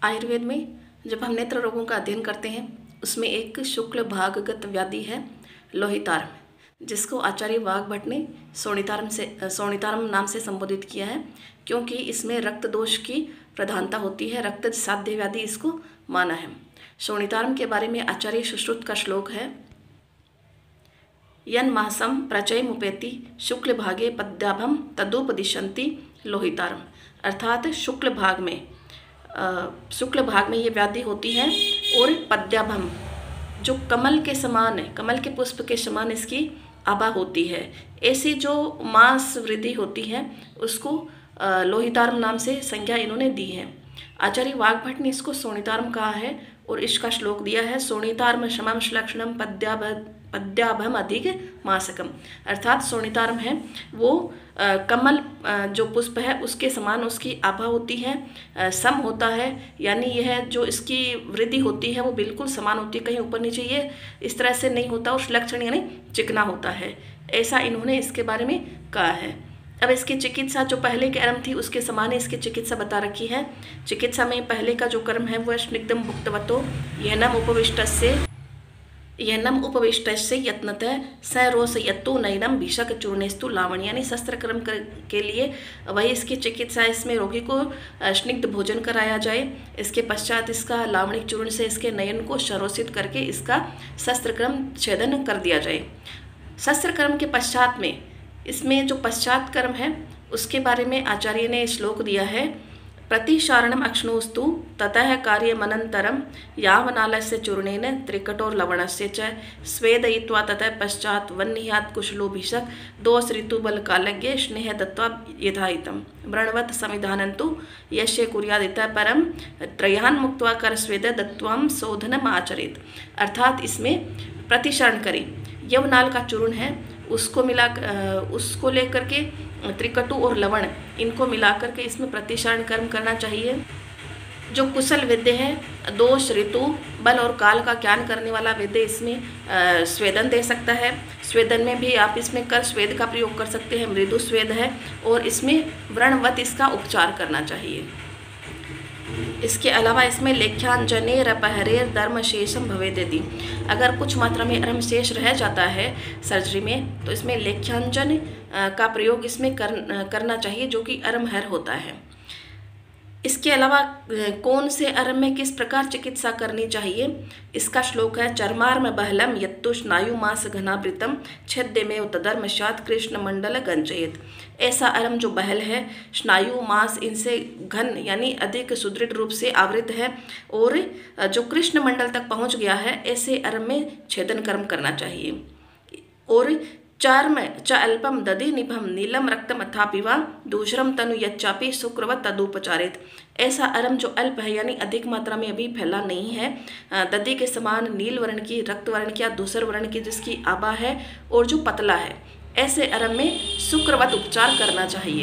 आयुर्वेद में जब हम नेत्र रोगों का अध्ययन करते हैं उसमें एक शुक्ल भागगत व्याधि है लोहितार्म, जिसको आचार्य वाग्भट ने शोणितार्म नाम से संबोधित किया है, क्योंकि इसमें रक्त दोष की प्रधानता होती है। रक्त साध्य व्याधि इसको माना है। शोणितार्म के बारे में आचार्य सुश्रुत का श्लोक है, यन मासम प्रचयमुपेति शुक्ल भागे पद्याभम तदुपदिशन्ति लोहितार्म। अर्थात शुक्ल भाग में ये व्याधि होती है और पद्याभम जो कमल के समान है, कमल के पुष्प के समान इसकी आभा होती है। ऐसी जो मांस वृद्धि होती है उसको लोहितार्म नाम से संज्ञा इन्होंने दी है। आचार्य वाग्भट ने इसको शोणितार्म कहा है और इसका श्लोक दिया है, शोणितार्म शमम श्लक्षणम पद्याभम अधिक मासकम। अर्थात शोणितार्म है वो कमल जो पुष्प है उसके समान उसकी आभा होती है, सम होता है, यानी यह जो इसकी वृद्धि होती है वो बिल्कुल समान होती है, कहीं ऊपर नीचे ये इस तरह से नहीं होता, और श्लक्षण यानी चिकना होता है। ऐसा इन्होंने इसके बारे में कहा है। अब इसकी चिकित्सा जो पहले के कर्म थी उसके समान ही इसकी चिकित्सा बता रखी है। चिकित्सा में पहले का जो कर्म है वह स्निग्धम भुक्तवतो यनम उपविष्टस्य यत्नतः स रोसयतु नैनम भिषक चूर्णेस्तु लावण्य, यानी शस्त्र कर्म के लिए वही इसकी चिकित्सा। इसमें रोगी को स्निग्ध भोजन कराया जाए, इसके पश्चात इसका लावणिक चूर्ण से इसके नयन को शरोषित करके इसका शस्त्र कर्म छेदन कर दिया जाए। शस्त्र कर्म के पश्चात में इसमें जो पश्चात कर्म है उसके बारे में आचार्य ने श्लोक दिया है, प्रतिशारणम अक्ष्णोस्तु ततः कार्यमनंतरम यावनालस्य चूर्णेन त्रिकटोर लवणस्य च स्वेदयित्वा ततः पश्चात वह्नियात् कुशलोभिषक दोष ऋतु बल कालज्ञ स्नेह दत्वा यथाहितम व्रणवत् समिधानन्तु यस्य कुर्यादितः परम त्रयान् मुक्त्वा कर स्वेद दत्वाम शोधनम आचरित। अर्थात इसमें प्रतिशरण करें, यवनाल का चूर्ण है उसको लेकर के त्रिकटु और लवण इनको मिलाकर के इसमें प्रतिशरण कर्म करना चाहिए। जो कुशल वैद्य है दोष ऋतु बल और काल का ज्ञान करने वाला वैद्य इसमें स्वेदन दे सकता है। स्वेदन में भी आप इसमें कर स्वेद का प्रयोग कर सकते हैं, मृदु स्वेद है, और इसमें व्रणवत इसका उपचार करना चाहिए। इसके अलावा इसमें लेख्यांजने रपहरेर धर्म शेषम भवेदेदि, अगर कुछ मात्रा में अर्म शेष रह जाता है सर्जरी में तो इसमें लेख्यांजन का प्रयोग इसमें करना चाहिए, जो कि अर्महर होता है। इसके अलावा कौन से अर्म में किस प्रकार चिकित्सा करनी चाहिए इसका श्लोक है, चर्मार्म बहलम यत्तु स्नायु मास घनावृतम छेद्यमेव तदर्मशात कृष्ण मंडल गंजयेत। ऐसा अर्म जो बहल है, स्नायु मास इनसे घन यानी अधिक सुदृढ़ रूप से आवृत है और जो कृष्ण मंडल तक पहुंच गया है, ऐसे अर्म में छेदन कर्म करना चाहिए। और चार्म च अल्पम दधि निभम नीलम रक्तम अथापि वा दूसरम तनु यच्चापि शुक्रवत तदुपचारित। ऐसा अर्म जो अल्प है यानी अधिक मात्रा में अभी फैला नहीं है, दधि के समान नील वर्ण की, रक्त वर्ण की या दूसर वर्ण की जिसकी आभा है और जो पतला है, ऐसे अर्म में शुक्रवत उपचार करना चाहिए।